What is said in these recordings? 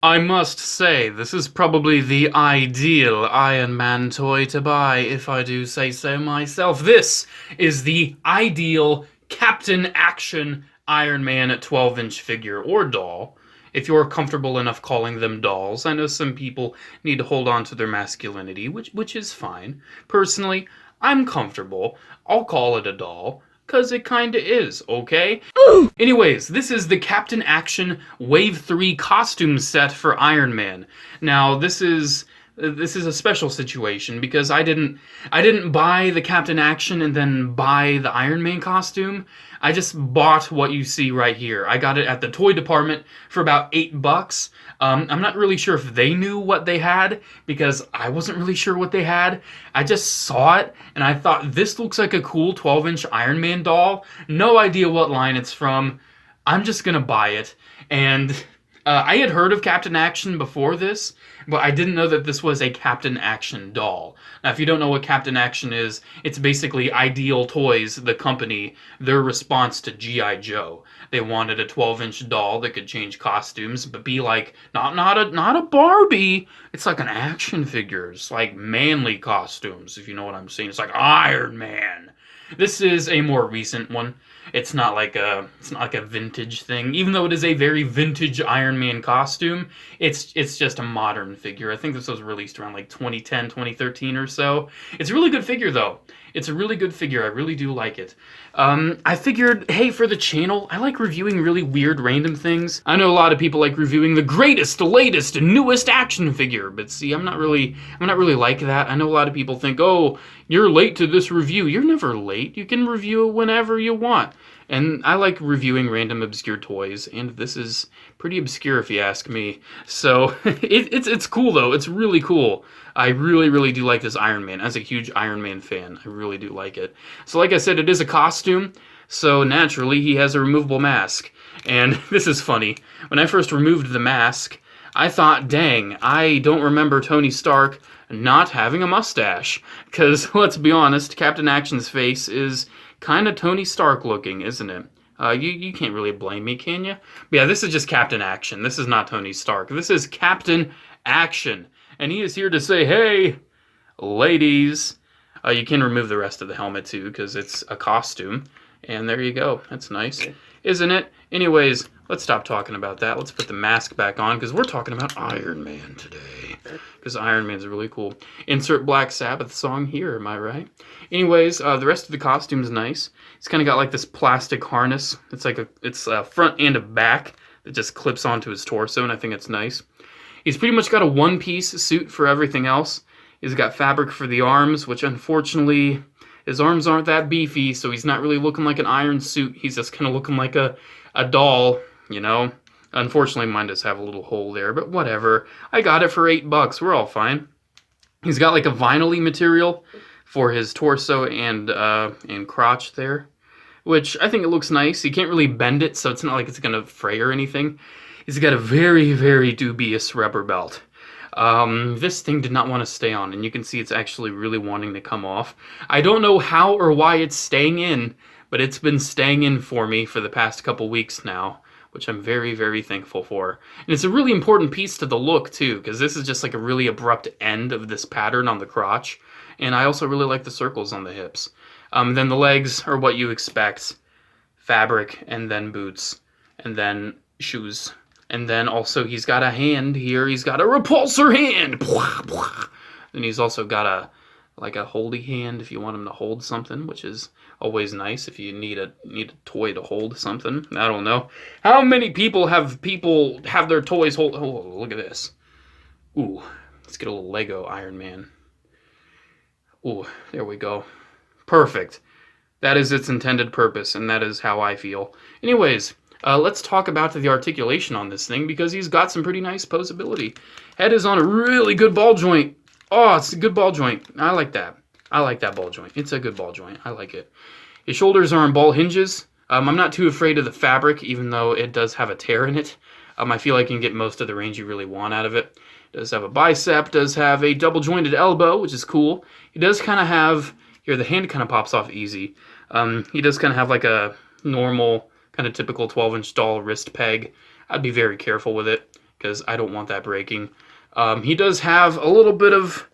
I must say, this is probably the ideal Iron Man toy to buy, if I do say so myself. This is the ideal Captain Action Iron Man 12-inch figure, or doll, if you're comfortable enough calling them dolls. I know some people need to hold on to their masculinity, which is fine. Personally, I'm comfortable. I'll call it a doll, 'cause it kinda is, okay? Anyways, this is the Captain Action Wave 3 costume set for Iron Man. Now, this is a special situation because I didn't buy the Captain Action and then buy the Iron Man costume. I just bought what you see right here. I got it at the toy department for about $8. I'm not really sure if they knew what they had because I wasn't really sure what they had. I just saw it and I thought this looks like a cool 12-inch Iron Man doll. No idea what line it's from. I'm just gonna buy it. And I had heard of Captain Action before this, but I didn't know that this was a Captain Action doll. Now, if you don't know what Captain Action is, it's basically Ideal Toys, the company, their response to G.I. Joe. They wanted a 12-inch doll that could change costumes, but be like, not a Barbie. It's like an action figure. It's like manly costumes, if you know what I'm saying. It's like Iron Man. This is a more recent one. It's not like a vintage thing, even though it is a very vintage Iron Man costume. It's just a modern figure. I think this was released around like 2010, 2013 or so. It's a really good figure though. It's a really good figure. I really do like it. I figured, hey, for the channel, I like reviewing really weird random things. I know a lot of people like reviewing the greatest, latest, newest action figure, but see, I'm not really like that. I know a lot of people think, oh, you're late to this review. You're never late. You can review it whenever you want. And I like reviewing random obscure toys, and this is pretty obscure if you ask me. So it's cool though. It's really cool. I really do like this Iron Man. As a huge Iron Man fan, I really do like it. So like I said, it is a costume, so naturally he has a removable mask. And this is funny. When I first removed the mask, I thought, dang, I don't remember Tony Stark not having a mustache. Because, let's be honest, Captain Action's face is kind of Tony Stark looking, isn't it? You can't really blame me, can you? But yeah, this is just Captain Action. This is not Tony Stark. This is Captain Action. And he is here to say, hey, ladies. You can remove the rest of the helmet, too, because it's a costume. And there you go. That's nice, isn't it? Anyways, let's stop talking about that. Let's put the mask back on, because we're talking about Iron Man today. Because Iron Man's really cool. Insert Black Sabbath song here, am I right? Anyways, the rest of the costume's nice. It's kind of got like this plastic harness. It's a front and a back that just clips onto his torso, and I think it's nice. He's pretty much got a one-piece suit for everything else. He's got fabric for the arms, which unfortunately, his arms aren't that beefy, so he's not really looking like an iron suit. He's just kind of looking like a doll, you know? Unfortunately, mine does have a little hole there, but whatever. I got it for $8. We're all fine. He's got like a vinyl-y material for his torso and crotch there, which I think it looks nice. You can't really bend it, so it's not like it's going to fray or anything. He's got a very dubious rubber belt. This thing did not want to stay on, and you can see it's actually really wanting to come off. I don't know how or why it's staying in, but it's been staying in for me for the past couple weeks now, which I'm very thankful for. And it's a really important piece to the look, too, because this is just like a really abrupt end of this pattern on the crotch. And I also really like the circles on the hips. Then the legs are what you expect. Fabric, and then boots, and then shoes. And then also he's got a hand here. He's got a repulsor hand. And he's also got a holdy hand if you want him to hold something, which is always nice if you need a toy to hold something. I don't know. How many people have their toys hold? Oh, look at this. Ooh, let's get a little Lego Iron Man. Ooh, there we go. Perfect. That is its intended purpose, and that is how I feel. Anyways, let's talk about the articulation on this thing, because he's got some pretty nice posability. Head is on a really good ball joint. Oh, it's a good ball joint. I like that. I like that ball joint. It's a good ball joint. I like it. His shoulders are on ball hinges. I'm not too afraid of the fabric, even though it does have a tear in it. I feel like you can get most of the range you really want out of it. It does have a bicep, does have a double jointed elbow, which is cool. He does kind of have, here the hand kind of pops off easy. He does kind of have like a normal, kind of typical 12-inch doll wrist peg. I'd be very careful with it. because I don't want that breaking. He does have a little bit of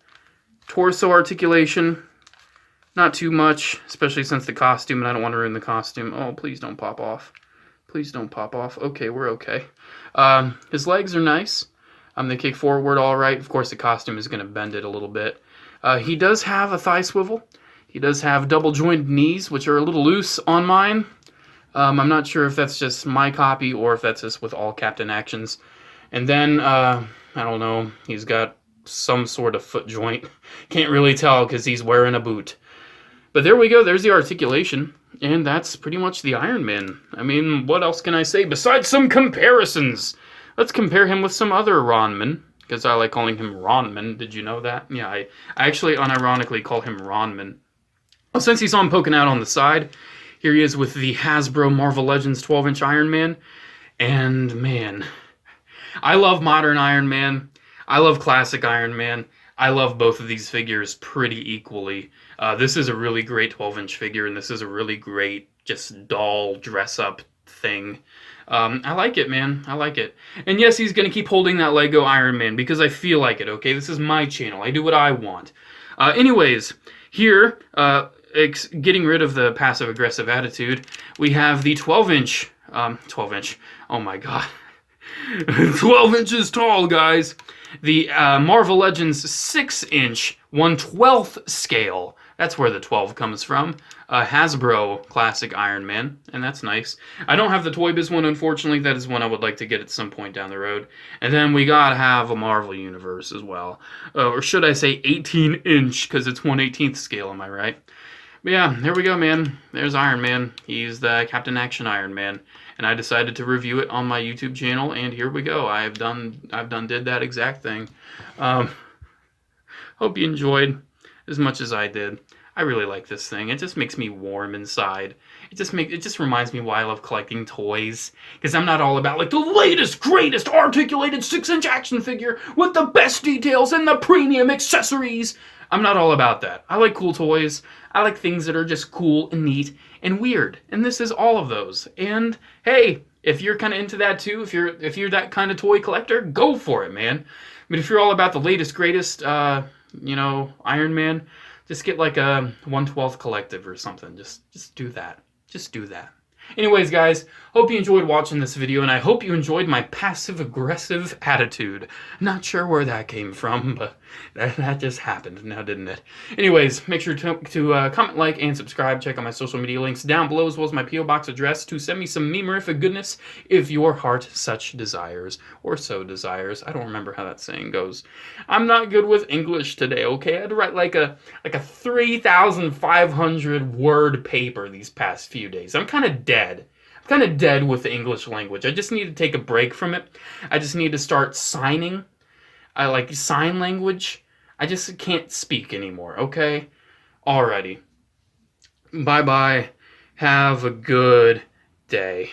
torso articulation. Not too much, especially since the costume, and I don't want to ruin the costume. Oh, please don't pop off. Please don't pop off. Okay, we're okay. His legs are nice. They kick forward all right. Of course, the costume is going to bend it a little bit. He does have a thigh swivel. He does have double jointed knees, which are a little loose on mine. I'm not sure if that's just my copy or if that's just with all Captain Actions. And then, I don't know, he's got some sort of foot joint. Can't really tell because he's wearing a boot. But there we go, there's the articulation, and that's pretty much the Iron Man. I mean, what else can I say besides some comparisons? Let's compare him with some other Ronman, because I like calling him Ronman. Did you know that? Yeah, I actually unironically call him Ronman. Well, since he's on poking out on the side, here he is with the Hasbro Marvel Legends 12-inch Iron Man, and man, I love modern Iron Man. I love classic Iron Man. I love both of these figures pretty equally. This is a really great 12-inch figure, and this is a really great just doll dress-up thing. I like it, man. I like it. And yes, he's going to keep holding that Lego Iron Man because I feel like it, okay? This is my channel. I do what I want. Anyways, here, getting rid of the passive-aggressive attitude, we have the 12-inch, oh my god. 12 inches tall, guys. The Marvel Legends 6-inch 1/12 scale. That's where the 12 comes from. Hasbro Classic Iron Man, and that's nice. I don't have the Toy Biz one, unfortunately. That is one I would like to get at some point down the road. And then we gotta have a Marvel Universe as well. Or should I say 18-inch, because it's 1/18 scale, am I right? But yeah, there we go, man. There's Iron Man. He's the Captain Action Iron Man. And I decided to review it on my YouTube channel, and here we go. I've did that exact thing. Hope you enjoyed as much as I did. I really like this thing. It just makes me warm inside. It just reminds me why I love collecting toys. Because I'm not all about like the latest, greatest articulated 6-inch action figure with the best details and the premium accessories. I'm not all about that. I like cool toys. I like things that are just cool and neat and weird. And this is all of those. And hey, if you're kind of into that too, if you're that kind of toy collector, go for it, man. But if you're all about the latest, greatest, Iron Man, just get like a 1/12 collective or something. Just do that. Just do that. Anyways, guys, hope you enjoyed watching this video, and I hope you enjoyed my passive-aggressive attitude. Not sure where that came from, but that just happened now, didn't it? Anyways, make sure to comment, like, and subscribe. Check out my social media links down below, as well as my P.O. Box address to send me some memorific goodness if your heart such desires, or so desires. I don't remember how that saying goes. I'm not good with English today, okay? I had to write like a 3,500 word paper these past few days. I'm kind of dead. I'm kind of dead with the English language. I just need to take a break from it. I just need to start signing. I like sign language. I just can't speak anymore, okay? Alrighty. Bye-bye. Have a good day.